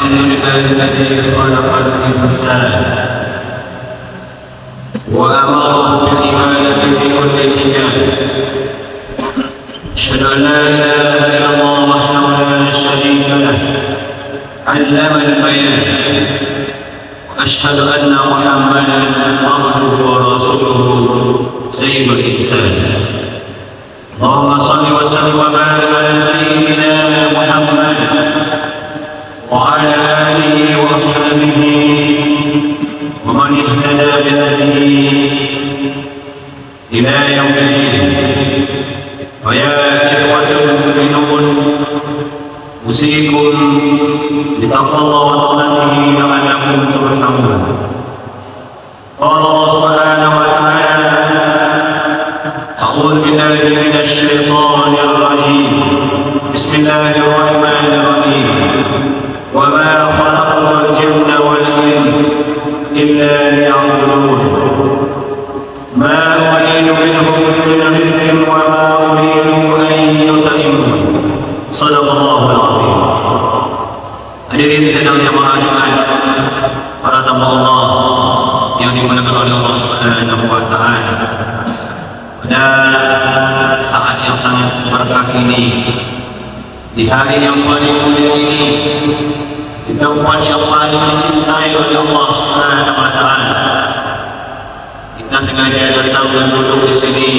الحمد لله الذي خلق الإنسان وأمره بالعبادة في كل حين. أشهد أن لا إله إلا الله وحده لا شريك له علم البيان، وأشهد أن محمدا عبده ورسوله سيد الإنسان. اللهم صل وسلم وبارك على سيدنا محمد وعلى آله وأصحابه ومن اهتدى بهديه إلى يوم الدين. ويا إخوة المؤمنون، أوصيكم بتقوى الله وطاعته لعلكم ترحمون. قال الله سبحانه وتعالى: أعوذ بالله من الشيطان الرجيم، بسم الله الرحمن الرحيم. وما خلقت الجن والإنس إلا ليعبدون ما أريد منهم من رزق وما أريد أن يطعمون. صدق الله العظيم. Hadirin sedang yang mengajikan para tamu Allah yang dimuliakan oleh Allah Subhanahu wa Ta'ala. Pada saat yang sangat berkah ini, di hari yang paling mulia ini, di tempat yang paling dicintai oleh Allah Subhanahu wa Ta'ala, kita sengaja datang dan duduk di sini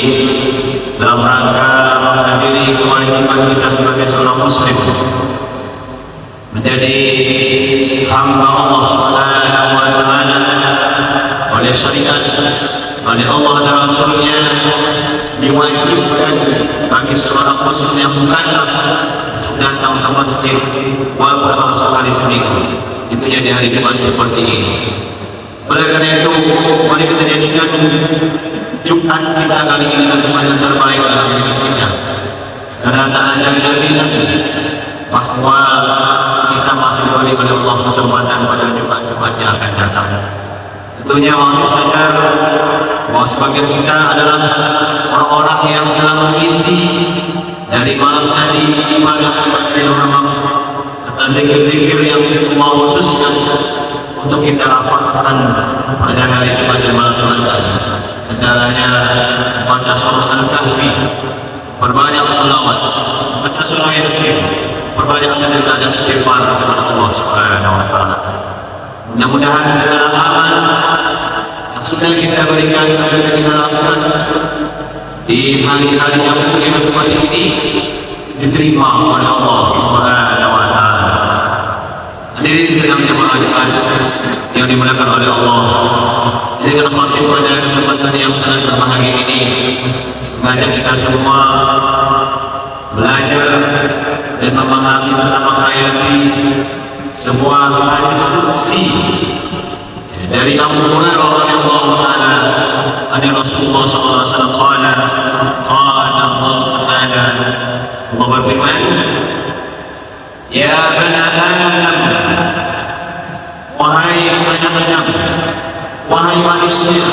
dalam rangka menghadiri kewajiban kita sebagai seorang Muslim, menjadi hamba Allah Subhanahu wa Ta'ala oleh syariat, oleh Allah dan Rasulnya. Diwajibkan bagi seorang Muslim yang mukallaf untuk datang ke masjid walaupun harus sekali seminggu, itunya di hari Jumat seperti ini. Oleh karena itu, mari kita jadikan Jumat kita kali ini Jumat yang terbaik dalam hidup kita, karena tak ada jaminan bahwa kita masih diberi oleh Allah kesempatan pada Jumat-Jumat yang akan datang. Tentunya wajib sadar bahwa sebagian kita adalah orang-orang yang telah mengisi dari malam tadi ibadah-ibadah yang memang serta zikir-zikir yang Allah khususkan untuk kita rapatkan pada hari Jumat dan malam Jumat tadi. Antaranya baca surah Al-Kahfi, berbanyak salawat, baca surah Yasin, berbanyak sedekah dan istighfar kepada Allah Subhanahu wa Ta'ala. Mudah-mudahan segala amal yang sudah kita berikan, yang sudah kita lakukan di hari-hari yang mulia seperti ini diterima oleh Allah Subhanahu wa Ta'ala. Hadirin sedang jemaah yang dimuliakan oleh Allah, izinkan khatib pada kesempatan yang sangat berbahagia ini mengajak kita semua belajar dan memahami serta menghayati sebuah hadis qudsi dari Abu Hurairah radhiyallahu taala dari Rasulullah sallallahu alaihi wasallam qala Allah taala, Allah berfirman, ya bani Adam, wahai anak Adam, wahai manusia,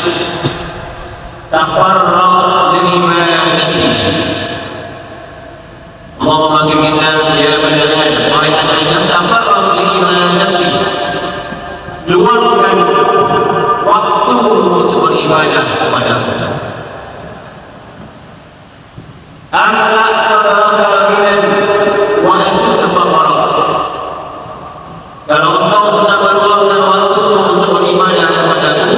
tafarraq li ibadati. Allah memanggil kita, ya bani Adam, wahai anak Adam, tafarraq li ibadati, luangkan waktu untuk beribadah kepadaku. Amla sadaraka minan wa asud faqara. Kalau engkau sedang meluangkan waktu untuk beribadah kepadaku,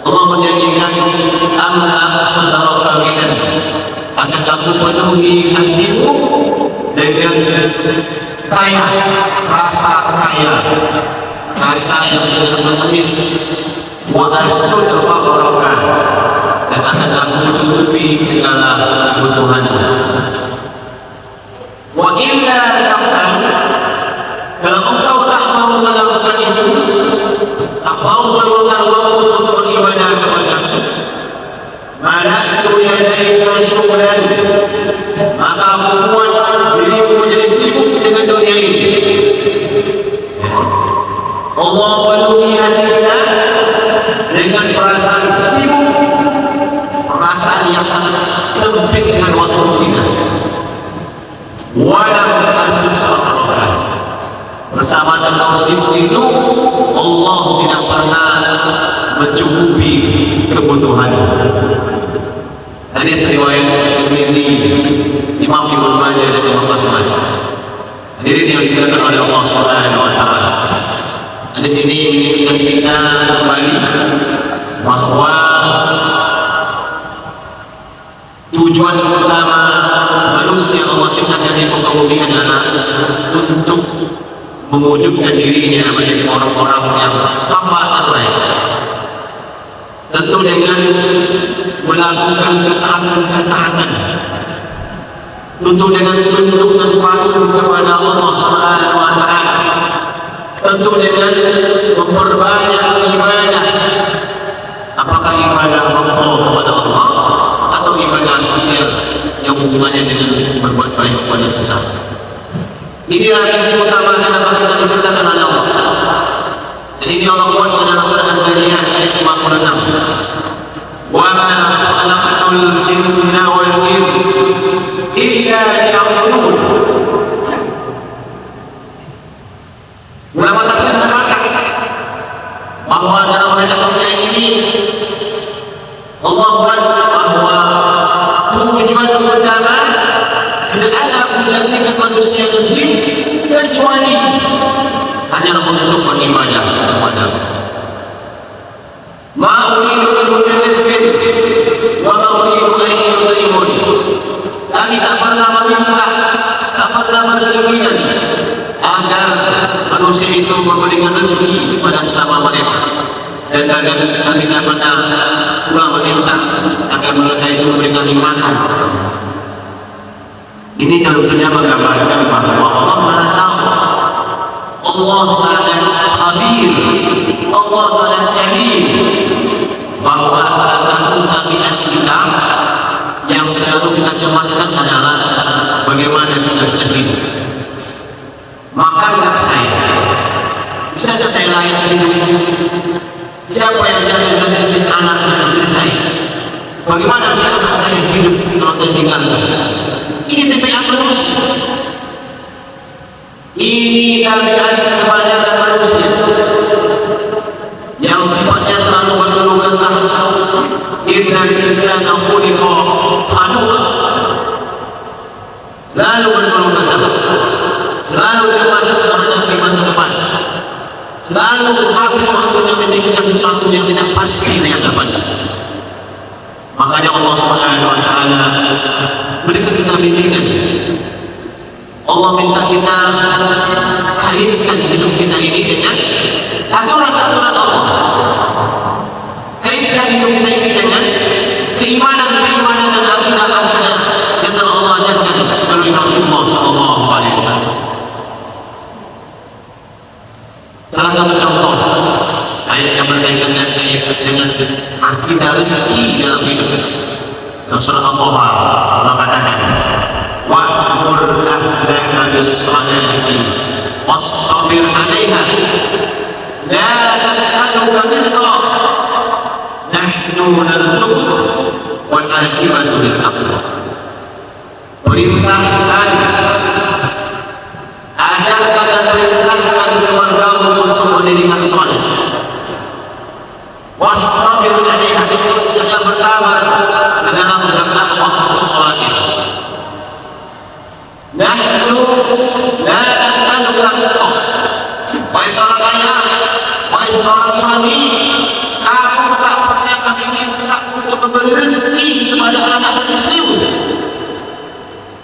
Allah menjanjikan amla sadaraka minan, akan aku penuhi hatimu dengan kaya, rasa kaya, rasa yang tidak mengemis, wa asud faqara, dan akan aku tutupi segala kebutuhanmu. Wa illa taf'al, kalau engkau tak mau melakukan itu, tak mau meluangkan waktu untuk beribadah kepadaku, malaktu yadaika syughlan, maka aku buat dirimu menjadi sibuk dengan dunia ini. Allah penuhi hati kita dengan perasaan sibuk, perasaan yang sangat sempit dengan waktu kita. Walam asud faqaraka, bersama atau sibuk itu, Allah tidak pernah mencukupi kebutuhan. Hadis riwayat Tirmizi, Imam Ibnu Majah dan Imam Ahmad. Hadirin yang dimuliakan oleh Allah Subhanahu wa taala. Hadis ini mengingatkan kita kembali bahwa tujuan utama manusia Allah ciptakan di muka bumi adalah untuk mewujudkan dirinya menjadi orang-orang yang hamba terbaik. Tentu dengan melakukan ketaatan-ketaatan, tentu dengan tunduk dan patuh kepada Allah Subhanahu wa taala, tentu dengan memperbanyak ibadah. Apakah ibadah Allah kepada Allah atau ibadah sosial yang hubungannya dengan berbuat baik kepada sesama. Inilah misi utama kenapa kita diciptakan oleh Allah. Dan ini Allah buat dalam surah Al-Zariyat ayat 56. Wa ma khalaqtul jinna wal insa illa liya'budun. Ulama tafsir sepakat bahwa dalam redaksinya ini Allah buat bahwa tujuan utama tidak ada menjadikan manusia dan jin kecuali hanya untuk beribadah kepada ma uridu minhum min rizqin wa ma uridu an yut'imun. Kami tak pernah meminta, tak pernah berkeinginan agar manusia itu memberikan rezeki kepada sesama mereka, dan kami tak pernah pula meminta agar mereka itu memberikan makan. Ini tentunya menggambarkan bahwa Allah Maha Tahu, Allah sangat khabir, Allah sangat alim, bahwa salah satu tabiat kita yang selalu kita cemaskan adalah bagaimana kita bisa hidup. Makan nggak saya? Bisa nggak saya layak hidup? Siapa yang jamin rezeki anak dan istri saya? Bagaimana anak saya hidup kalau saya tinggalkan? Ini tabiat manusia. Ini tabiat kebanyakan manusia yang sifatnya selalu berkeluh kesah. Innal insana khuliqa halu'a. Selalu berkeluh kesah, selalu cemas menghadapi masa depan, selalu habis waktunya memikirkan sesuatu yang tidak pasti di hadapannya. Makanya Allah Subhanahu wa taala berikan kita bimbingan. Allah minta kita kaitkan hidup kita ini dengan aturan-aturan Allah. Kaitkan hidup kita ini dengan keimanan-keimanan dan akidah-akidah yang telah Allah ajarkan melalui Rasulullah SAW. Salah satu contoh ayat yang berkaitan dengan akidah rezeki dalam hidup. Dalam surah Al-Taha Allah katakan, wa'mur ahlaka bis-salati wastabir 'alaiha la tas'aluka rizqa nahnu narzuquka wal 'aqibatu lit-taqwa. Perintahkan, ajarkan dan perintahkan keluargamu untuk mendirikan salat. Wastabir 'alaiha, jangan bersabar dalam berdakwah untuk salat itu. Nahnu la nas'aluka rizqa. Wahai seorang ayah, wahai seorang suami, kamu tak pernah kami minta untuk memberi rezeki kepada anak dan istrimu.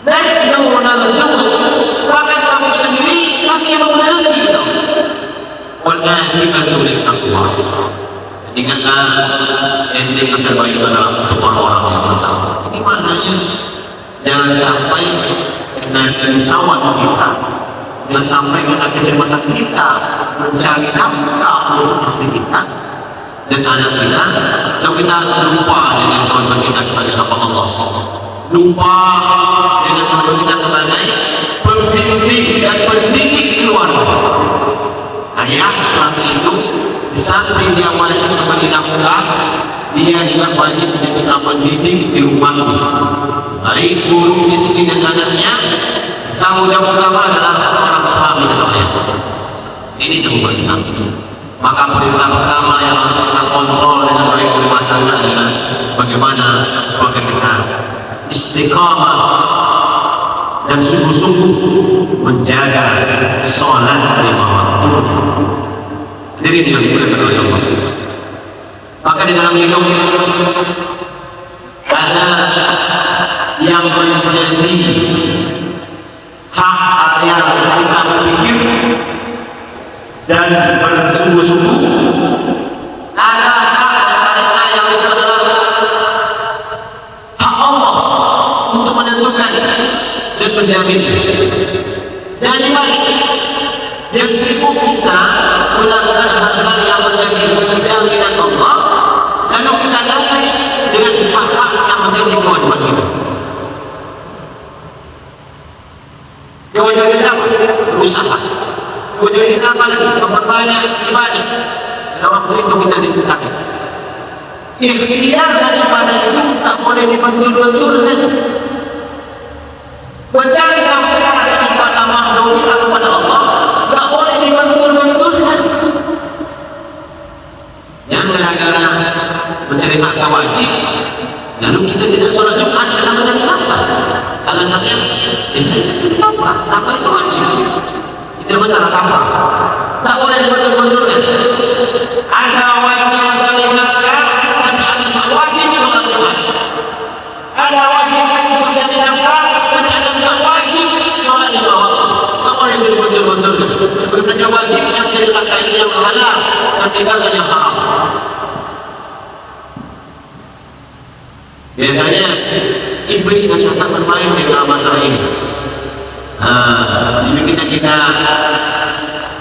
Nahnu narzuquka, bahkan kamu sendiri kami yang memberi rezeki itu. Wal 'aqibatu lit-taqwa. Ingatlah, ending yang terbaik adalah untuk orang-orang yang bertakwa. Ini maknanya jangan sampai kena kerisauan kita, jangan sampai kena kecemasan kita mencari nafkah untuk istri kita dan anak kita, lalu kita lupa dengan kewajiban kita sebagai hamba Allah, lupa dengan kewajiban kita sebagai pembimbing dan pendidik keluarga. Ayah laki itu di samping dia wajib memberi nafkah, dia juga wajib menjadi pendidik di rumahnya. Baik guru, istri dan anaknya, tanggung jawab utama adalah seorang suami atau ayah. Ini tentang maka perintah pertama yang harus kita kontrol dengan baik di rumah tangga adalah bagaimana keluarga kita istiqamah dan sungguh-sungguh menjaga sholat lima waktu. Jadi ini yang dimuliakan oleh Allah. Maka di dalam hidup ada yang menjadi hak yang kita berpikir dan bersungguh-sungguh, ada hak yang itu adalah hak Allah untuk menentukan dan menjamin. Dan dibalik yang sibuk kita melakukan hal-hal yang menjadi jaminan Allah, lalu kita datang dengan hak-hak yang menjadi kewajiban kita. Kewajiban kita apa? Berusaha. Kewajiban kita apa lagi? Memperbanyak ibadah. Dalam waktu itu kita ditetapkan. Ikhtiar dan ibadah itu tak boleh dibentur-benturkan. Mencari nafkah ibadah makhluk kita kepada Allah tak boleh dibentur-benturkan. Yang gara-gara mencari nafkah wajib, lalu kita tidak sholat Jumat karena mencari nafkah. Alasannya, saya mencari nafkah. Nafkah itu wajib. Ini masalah nafkah. Tak boleh dibentur-benturkan. Ada wajib mencari nafkah, tapi ada wajib sholat Jumat. Ada wajib mencari nafkah, tapi ada wajib sholat lima waktu. Tak boleh dibentur-benturkan. Sebenarnya wajib yang menjadi nafkah itu yang halal dan tinggalkan yang haram. Biasanya iblis dan syaitan bermain dengan masalah ini. Dibikinnya kita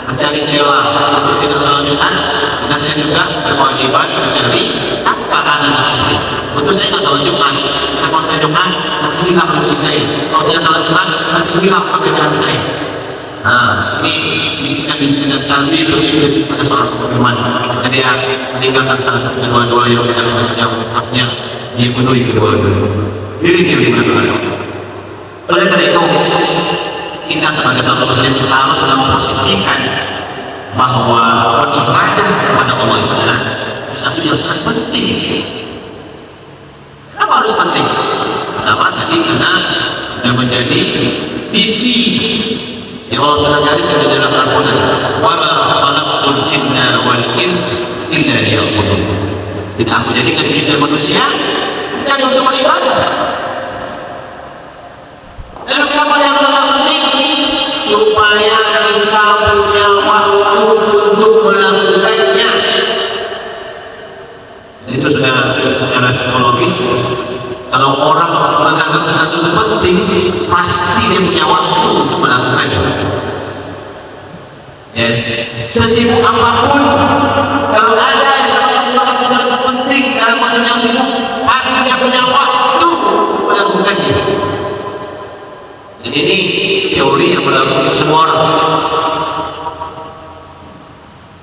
mencari celah untuk tidak sholat Jumat, karena saya juga berkewajiban mencari nafkah anak dan istri. Untuk saya tidak sholat Jumat, karena kalau saya Jumat nanti hilang rezeki saya. Kalau saya sholat Jumat nanti hilang pekerjaan saya. Ini bisikan-bisikan dan canggih iblis pada seorang beriman. Jadi dia meninggalkan salah satu dua-dua yang harusnya dia penuhi kedua-dua. Ini dia dimana oleh Allah. Oleh karena itu kita sebagai seorang muslim harus memposisikan bahwa beribadah kepada Allah itu adalah sesuatu yang sangat penting. Kenapa harus penting? Pertama tadi karena sudah menjadi misi yang Allah sudah gariskan di dalam Al-Quran. Wa ma khalaqtul jinna wal insa illa liya'budun. Tidak aku jadikan jin dan manusia mencari untuk beribadah. Lalu kenapa yang sangat penting? Supaya kita punya waktu untuk melakukannya. Dan itu sudah secara psikologis. Kalau orang menganggap sesuatu itu penting, pasti dia punya waktu untuk melakukannya. Ya, sesibuk apapun, kalau ada sesuatu yang penting dalam waktu yang sibuk, pasti dia punya waktu melakukannya. Jadi ini teori yang berlaku untuk semua orang.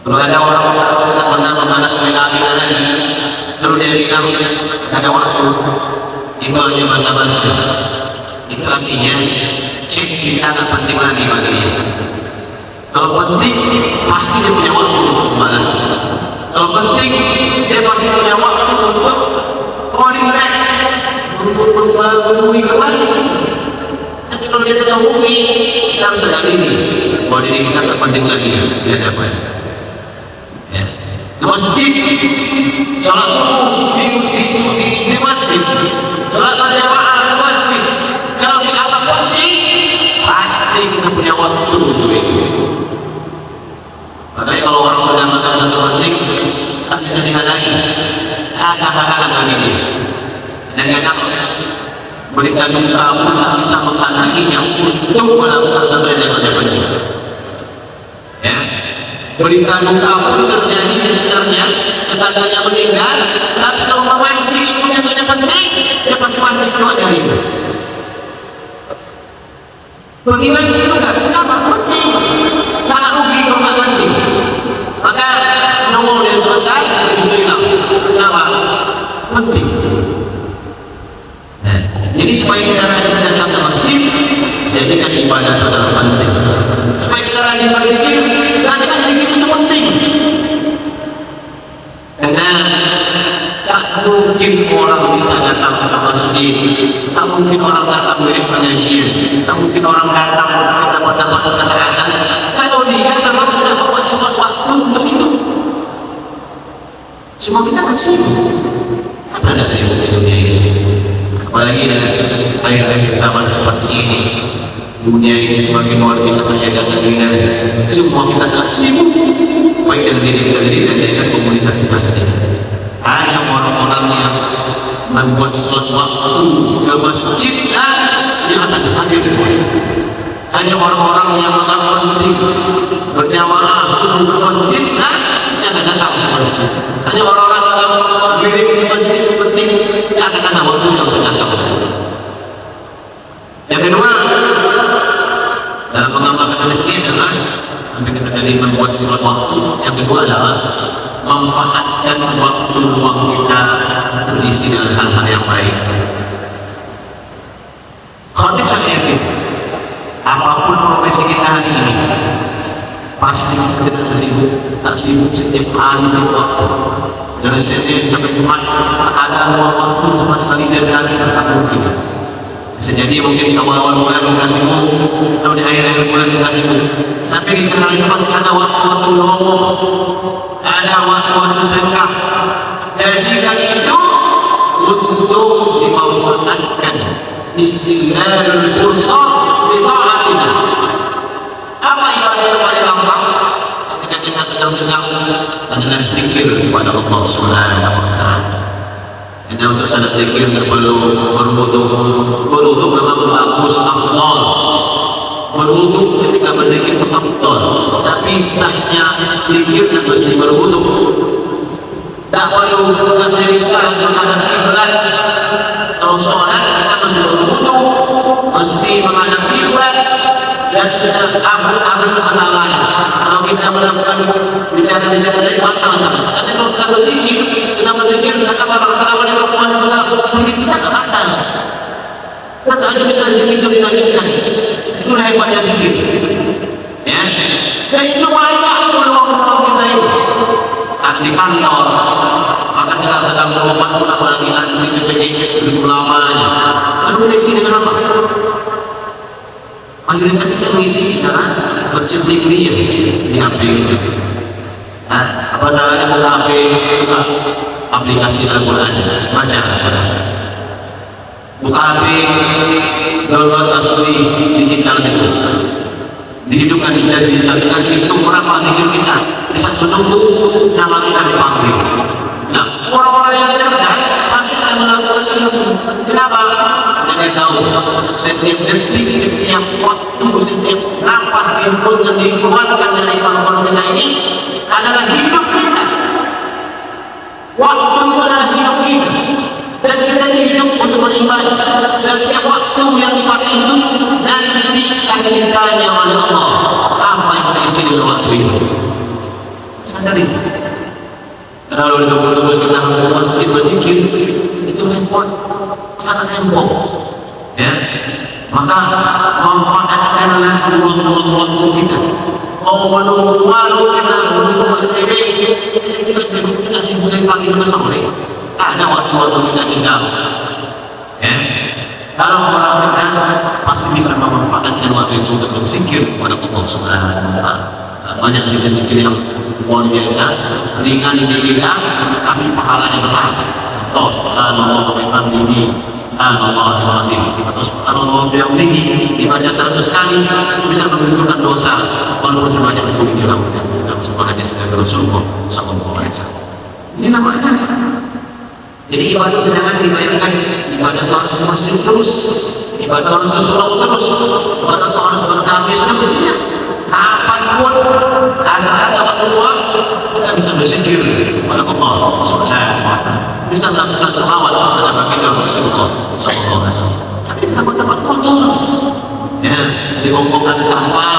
Kalau ada orang merasa tak pernah memanas mereka kita lagi, lalu dia bilang ada waktu, itu hanya basa-basi. Itu artinya cek kita tak penting lagi bagi dia. Kalau penting, pasti dia punya waktu untuk membalas. Kalau penting, dia pasti punya waktu untuk calling back, untuk menghubungi kembali. Tapi kalau dia tidak hubungi, kita harus sadari bahwa diri kita tak penting lagi di hadapan. Ya. Di masjid, salat subuh di masjid, salat berjamaah di masjid. Kalau kita tak penting, pasti kita punya waktu untuk itu. Makanya kalau orang sudah menganggap satu penting, tak bisa dihalangi. Tak ada halangan bagi dia. Dan kadang berita duka pun tak bisa menghalanginya untuk melakukan satu yang penting. Ya, berita duka pun terjadi di sekitarnya, tetangganya meninggal, tapi kalau memancing itu yang penting, dia pasti mancing keluar dari itu. Bagi mancing juga, kenapa? Penting. Tak rugi kalau tak mancing. Maka nongol dia sebentar, bisa hilang. Kenapa? Penting. Nah, jadi supaya kita rajin datang ke masjid, jadikan ibadah itu adalah penting. Supaya kita rajin berzikir, jadikan mungkin orang bisa datang ke masjid, tak mungkin orang datang mirip pengajian, tak mungkin orang datang ke tempat-tempat ketaatan kalau dia memang tidak membuat semua waktu untuk itu. Semua kita kan sibuk. Apa ada sibuk di dunia ini? Apalagi dengan akhir-akhir zaman seperti ini, dunia ini semakin luar biasa saja dan dunia semua kita sangat sibuk, baik dengan diri kita sendiri dan dengan komunitas kita sendiri. Hanya orang-orang yang membuat suatu waktu ke masjid yang akan hadir di masjid. Hanya orang-orang yang menganggap penting berjamaah subuh ke masjid yang akan datang ke masjid. Hanya orang-orang yang mengirim ke masjid penting yang akan ada waktu yang akan datang. Yang kedua, dalam mengamalkan masjid adalah sampai kita tadi membuat suatu waktu. Yang kedua adalah manfaatkan waktu luang kita untuk diisi dengan hal-hal yang baik. Khatib saya yakin apapun profesi kita hari ini pasti kita sesibuk, tak sibuk setiap hari setiap waktu. Dari Senin sampai Jumat tak ada luang waktu sama sekali jeda kita, tak mungkin. Bisa jadi mungkin di awal-awal bulan kita sibuk atau di akhir-akhir bulan kita sibuk, tapi di tengah itu pasti ada waktu-waktu luang, ada waktu-waktu senggang. Jadikan itu untuk dimanfaatkan. Istighlal fursah bi ta'atillah. Apa ibadah yang paling gampang ketika kita sedang-sedang adalah zikir kepada Allah Subhanahu wa taala. Karena untuk sanad zikir tidak perlu berwudu. Berwudu memang bagus, afdal. Berwudu ketika berzikir itu afdal. Tapi sahnya zikir tidak mesti berwudu. Tak perlu nak menjadi sah menghadap kiblat. Kalau sholat kita mesti berwudu, mesti menghadap kiblat dan abad masalahnya. Kalau kita melakukan bicara-bicara dari batal masalah. Tapi kalau kita berzikir, sedang berzikir, datang pada masalah zikir kita tak batal. Kita hanya bisa zikir itu dilanjutkan. Itulah hebatnya zikir. Ya, dan itu banyak peluang kita ini. Tak di kantor, maka kita sedang berobat pun apalagi antri BPJS begitu lamanya. Lalu kita isi dengan apa? Mayoritas kita mengisi cara bercetik dia di HP itu. Apa salahnya buka HP, buka aplikasi Al-Quran, baca Al-Quran. Buka HP, download tasbih digital situ. Dihidupkan di digital, kita hitung berapa zikir kita. Bisa menunggu nama kita dipanggil. Nah, orang-orang yang cerdas pasti akan melakukan itu. Kenapa? Karena dia tahu setiap detik, setiap waktu, setiap napas diimpun dan dikeluarkan dari paru-paru kita ini adalah hidup kita. Waktu itu adalah hidup kita. Dan kita hidup untuk beribadah. Dan setiap waktu yang dipakai itu nanti akan ditanya oleh Allah apa yang kita isi dengan waktu itu. Sadari. Kalau terus kita harus ke masjid berzikir, itu handphone sangat handphone. Ya, maka manfaatkanlah ruang-ruang waktu kita. Mau menunggu malu kita menunggu SPB, kita sibuk dari pagi sampai sore. Ada waktu-waktu kita tinggal. Ya, kalau orang cerdas pasti bisa memanfaatkan waktu itu untuk berzikir kepada Allah Subhanahu wa taala. Banyak zikir-zikir yang luar biasa, ringan di lidah, tapi pahalanya besar. Contoh, subhanallah wa bihamdihi, subhanallahil azim, atau subhanallah wa bihamdihi dibaca 100 kali bisa menggugurkan dosa walaupun sebanyak itu dilakukan dalam sebuah hadis dari Rasulullah sallallahu alaihi wasallam. Ini namanya. Jadi ibadah jangan dibayangkan ibadah itu harus ke masjid terus, ibadah harus ke surau terus, ibadah itu harus berhabis terus. Tidak. Kapanpun asal ada waktu luang kita bisa berzikir kepada Allah Subhanahu wa taala, bisa melakukan selawat kepada baginda Rasulullah sallallahu alaihi wasallam. Tapi di tempat-tempat kotor, ya, di Hongkong ada sampah,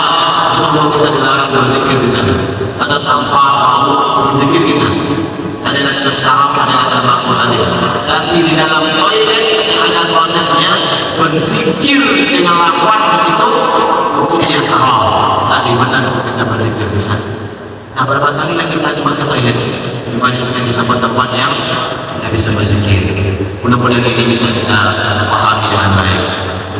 itu memang kita dilarang berzikir di sana. Ada sampah, mau berzikir kita. Ada yang saraf, ada yang Al-Quran. Tapi di dalam toilet yang ada prosesnya berzikir dengan lafaz di situ hukumnya haram. Tadi mana kita berzikir di sana. Nah, berapa kali lagi kita cuma ke toilet? Banyak di tempat-tempat yang kita kita bisa berzikir. Mudah-mudahan ini bisa kita pahami dengan baik.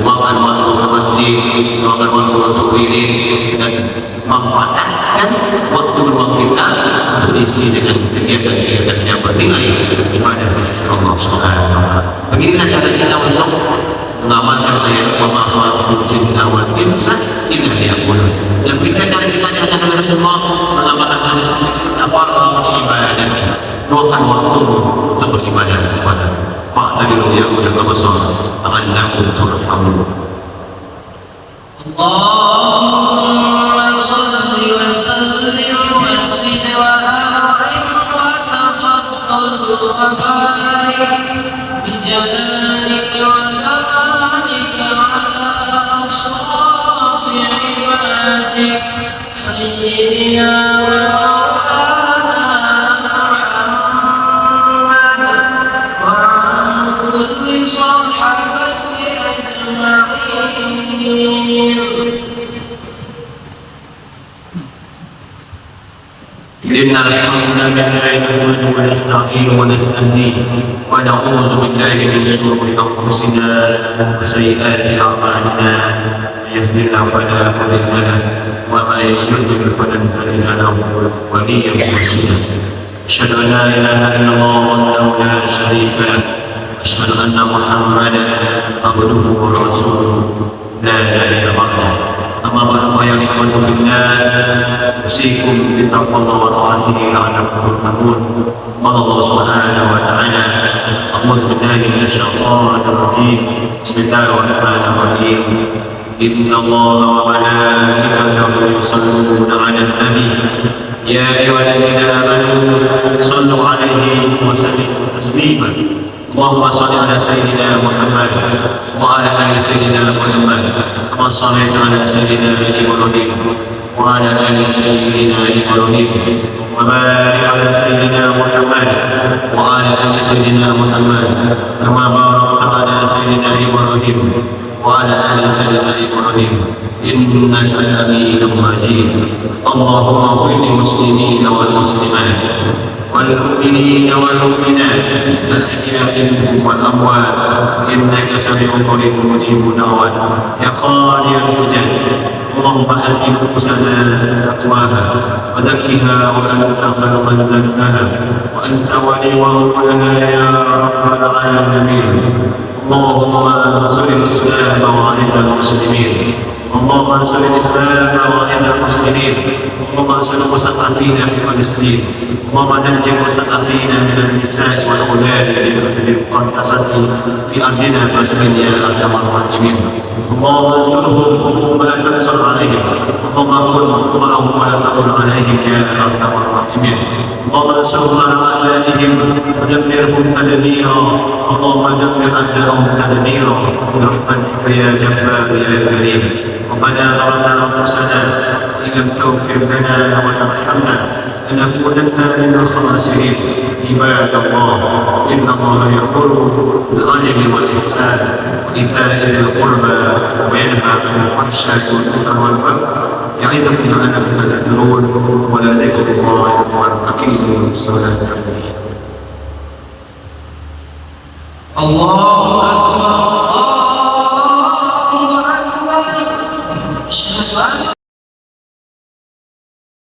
Luangkan waktu ke masjid, luangkan waktu untuk wirid, dan manfaatkan waktu luang kita untuk diisi dengan kegiatan-kegiatan yang bernilai ibadah di sisi Allah Subhanahu wa Ta'ala. Beginilah cara kita untuk mengamalkan ayat wa ma khalaqtul jinna wal insa illa liya'budun. Dan beginilah cara kita diajarkan oleh Rasulullah mengamalkan hadis kita fardu di ibadati. Luangkan waktu untuk beribadah kepada fa'tadilu ya ulil absar la'allakum turhamun. Allahumma salli wa sallim wa zid wa arim wa tafaddal wa barik bi jalalika wa kamalika ala asrafi ibadik sayyidina wa إن الحمد لله نحمده ونستعينه ونستهديه ونعوذ بالله من شرور أنفسنا وسيئات أعمالنا من يهده الله فلا مضل له ومن يضلل فلن تجد له وليا مرشدا أشهد أن لا إله إلا الله وحده لا شريك له أشهد أن محمدا عبده ورسوله لا نبي بعده أما بعد فيا إخوة في الله أوصيكم بتقوى الله وطاعته لعلكم ترحمون. قال الله سبحانه وتعالى أعوذ بالله من الشيطان الرجيم بسم الله الرحمن الرحيم إن الله وملائكته يصلون على النبي يا أيها الذين آمنوا صلوا عليه وسلموا تسليما اللهم صل على سيدنا محمد وعلى آل سيدنا محمد كما صليت على سيدنا إبراهيم وعلى آل سيدنا إبراهيم وبارك على سيدنا محمد وعلى آل سيدنا محمد كما باركت على سيدنا إبراهيم وعلى آل سيدنا إبراهيم إنك حميد مجيد. اللهم اغفر للمسلمين والمسلمات والمؤمنين والمؤمنات الأحياء منهم والأموات إنك سميع قريب مجيب الدعوات يا قاضي الحجج. اللهم آت نفوسنا تقواها وزكها وأنت خير من زكاها وأنت ولي ومولاها يا رب العالمين. اللهم انصر الإسلام وأعز المسلمين. اللهم انصر الإسلام وأعز المسلمين. اللهم انصر المثقفين في فلسطين. اللهم نجِ المثقفين من النساء والأولاد في المقدسة في أرضنا فلسطين يا أرحم الراحمين. اللهم انصرهم ولا تنصر عليهم. اللهم كن معهم ولا تكن عليهم يا أرحم الراحمين. اللهم انصرهم على أعدائهم ودمرهم تدميرا. اللهم دمر أعداءهم تدميرا برحمتك يا جبار يا كريم. ربنا ظلمنا أنفسنا وإن لم تغفر لنا وترحمنا لنكونن من الخاسرين. عباد الله إن الله يأمر بالعدل والإحسان وإيتاء ذي القربى وينهى عن الفحشاء والمنكر والبغي يعظكم لعلكم تذكرون ولذكر الله أكبر. أقيموا الصلاة.